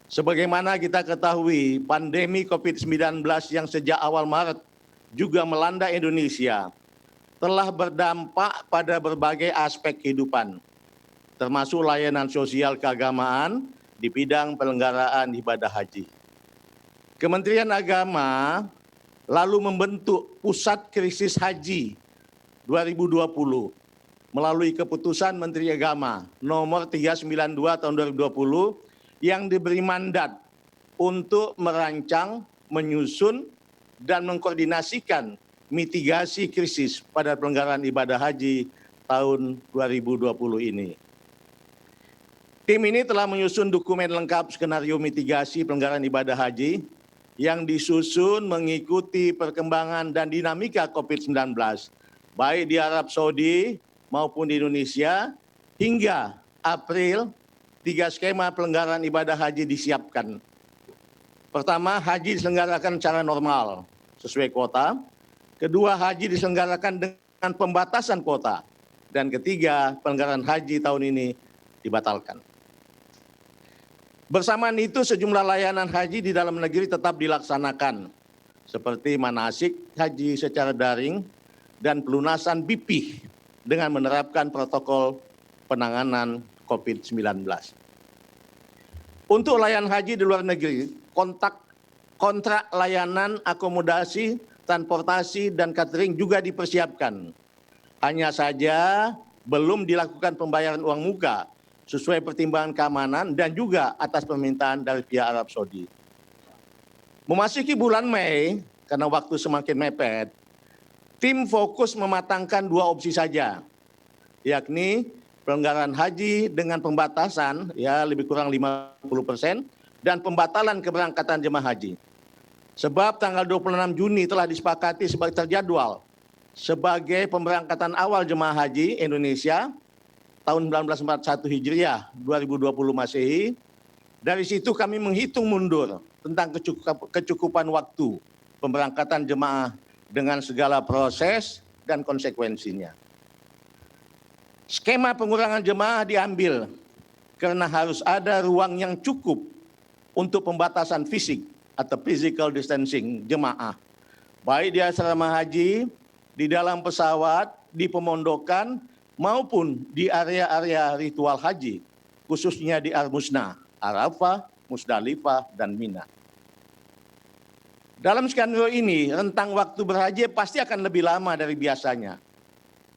Sebagaimana kita ketahui, pandemi COVID-19 yang sejak awal Maret juga melanda Indonesia telah berdampak pada berbagai aspek kehidupan, termasuk layanan sosial keagamaan di bidang penyelenggaraan ibadah haji. Kementerian Agama lalu membentuk Pusat Krisis Haji 2020 melalui keputusan Menteri Agama nomor 392 tahun 2020 yang diberi mandat untuk merancang, menyusun, dan mengkoordinasikan mitigasi krisis pada penyelenggaraan ibadah haji tahun 2020 ini. Tim ini telah menyusun dokumen lengkap skenario mitigasi penyelenggaraan ibadah haji yang disusun mengikuti perkembangan dan dinamika COVID-19, baik di Arab Saudi maupun di Indonesia, hingga April 3 skema pelanggaran ibadah haji disiapkan. Pertama, haji diselenggarakan secara normal sesuai kuota. Kedua, haji diselenggarakan dengan pembatasan kuota. Dan ketiga, pelanggaran haji tahun ini dibatalkan. Bersamaan itu, sejumlah layanan haji di dalam negeri tetap dilaksanakan, seperti manasik haji secara daring dan pelunasan BP dengan menerapkan protokol penanganan COVID-19. Untuk layanan haji di luar negeri, kontrak layanan akomodasi, transportasi, dan catering juga dipersiapkan. Hanya saja belum dilakukan pembayaran uang muka sesuai pertimbangan keamanan dan juga atas permintaan dari pihak Arab Saudi. Memasuki bulan Mei, karena waktu semakin mepet, tim fokus mematangkan dua opsi saja, yakni pelanggaran haji dengan pembatasan lebih kurang 50% dan pembatalan keberangkatan jemaah haji. Sebab tanggal 26 Juni telah disepakati sebagai terjadwal sebagai pemberangkatan awal jemaah haji Indonesia tahun 1941 Hijriah 2020 Masehi. Dari situ kami menghitung mundur tentang kecukupan waktu pemberangkatan jemaah dengan segala proses dan konsekuensinya. Skema pengurangan jemaah diambil karena harus ada ruang yang cukup untuk pembatasan fisik atau physical distancing jemaah, baik di asrama haji, di dalam pesawat, di pemondokan, maupun di area-area ritual haji, khususnya di Al-Musna, Arafah, Musdalifah, dan Mina. Dalam skenario ini, rentang waktu berhaji pasti akan lebih lama dari biasanya.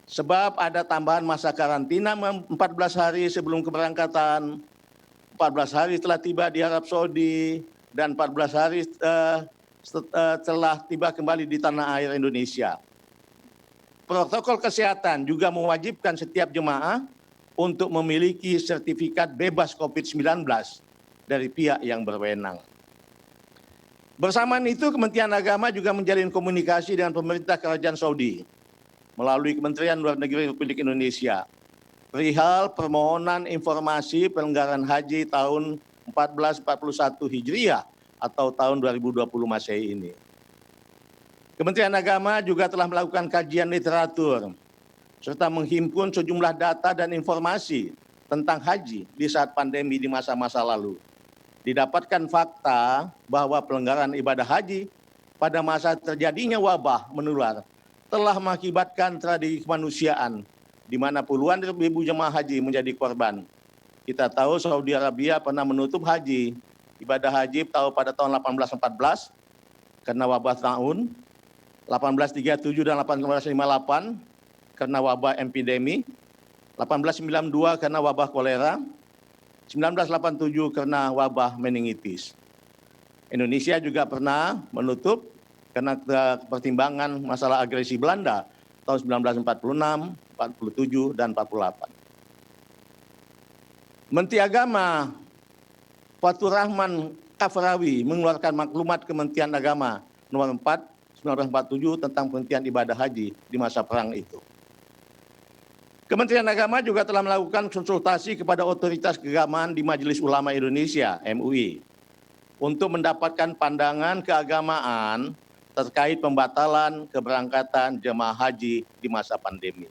Sebab ada tambahan masa karantina 14 hari sebelum keberangkatan, 14 hari setelah tiba di Arab Saudi, dan 14 hari setelah tiba kembali di tanah air Indonesia. Protokol kesehatan juga mewajibkan setiap jemaah untuk memiliki sertifikat bebas COVID-19 dari pihak yang berwenang. Bersamaan itu, Kementerian Agama juga menjalin komunikasi dengan pemerintah Kerajaan Saudi melalui Kementerian Luar Negeri Republik Indonesia perihal permohonan informasi penyelenggaraan haji tahun 1441 Hijriah atau tahun 2020 Masehi ini. Kementerian Agama juga telah melakukan kajian literatur serta menghimpun sejumlah data dan informasi tentang haji di saat pandemi di masa-masa lalu. Didapatkan fakta bahwa pelanggaran ibadah haji pada masa terjadinya wabah menular telah mengakibatkan tragedi kemanusiaan di mana puluhan ribu jemaah haji menjadi korban. Kita tahu Saudi Arabia pernah menutup haji, ibadah haji pada tahun 1814 karena wabah tahun, 1837 dan 1858 karena wabah epidemi, 1892 karena wabah kolera, 1987 karena wabah meningitis. Indonesia juga pernah menutup karena pertimbangan masalah agresi Belanda tahun 1946, 47, dan 48. Menteri Agama Fathur Rahman Kafrawi mengeluarkan maklumat Kementerian Agama nomor 4 1947 tentang penghentian ibadah haji di masa perang itu. Kementerian Agama juga telah melakukan konsultasi kepada otoritas keagamaan di Majelis Ulama Indonesia (MUI) untuk mendapatkan pandangan keagamaan terkait pembatalan keberangkatan jemaah haji di masa pandemi.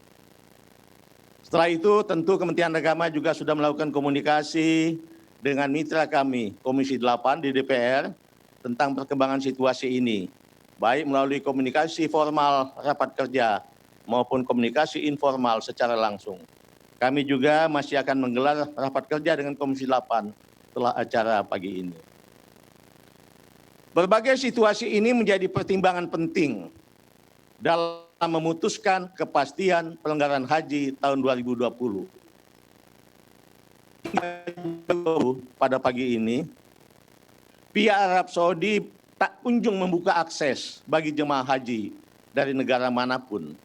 Setelah itu tentu Kementerian Agama juga sudah melakukan komunikasi dengan mitra kami Komisi 8 di DPR tentang perkembangan situasi ini, baik melalui komunikasi formal rapat kerja maupun komunikasi informal secara langsung. Kami juga masih akan menggelar rapat kerja dengan Komisi 8 setelah acara pagi ini. Berbagai situasi ini menjadi pertimbangan penting dalam memutuskan kepastian pelanggaran haji tahun 2020. Pada pagi ini, pihak Arab Saudi tak kunjung membuka akses bagi jemaah haji dari negara manapun.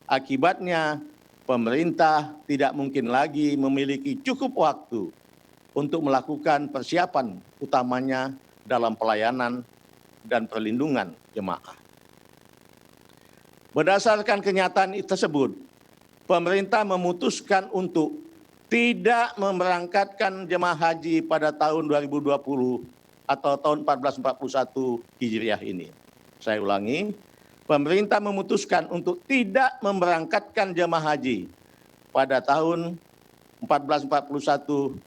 Akibatnya, pemerintah tidak mungkin lagi memiliki cukup waktu untuk melakukan persiapan utamanya dalam pelayanan dan perlindungan jemaah. Berdasarkan kenyataan tersebut, pemerintah memutuskan untuk tidak memberangkatkan jemaah haji pada tahun 2020 atau tahun 1441 Hijriah ini. Saya ulangi, pemerintah memutuskan untuk tidak memberangkatkan jemaah haji pada tahun 1441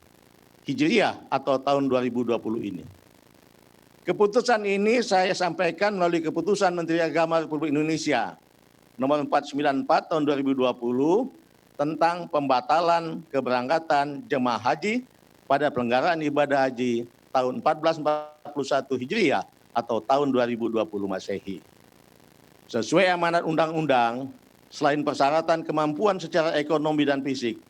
Hijriah atau tahun 2020 ini. Keputusan ini saya sampaikan melalui keputusan Menteri Agama Republik Indonesia nomor 494 tahun 2020 tentang pembatalan keberangkatan jemaah haji pada pelanggaran ibadah haji tahun 1441 Hijriah atau tahun 2020 Masehi. Sesuai amanat undang-undang, selain persyaratan kemampuan secara ekonomi dan fisik,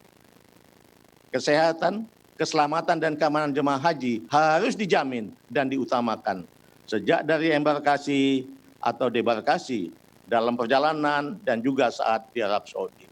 kesehatan, keselamatan dan keamanan jemaah haji harus dijamin dan diutamakan sejak dari embarkasi atau debarkasi dalam perjalanan dan juga saat di Arab Saudi.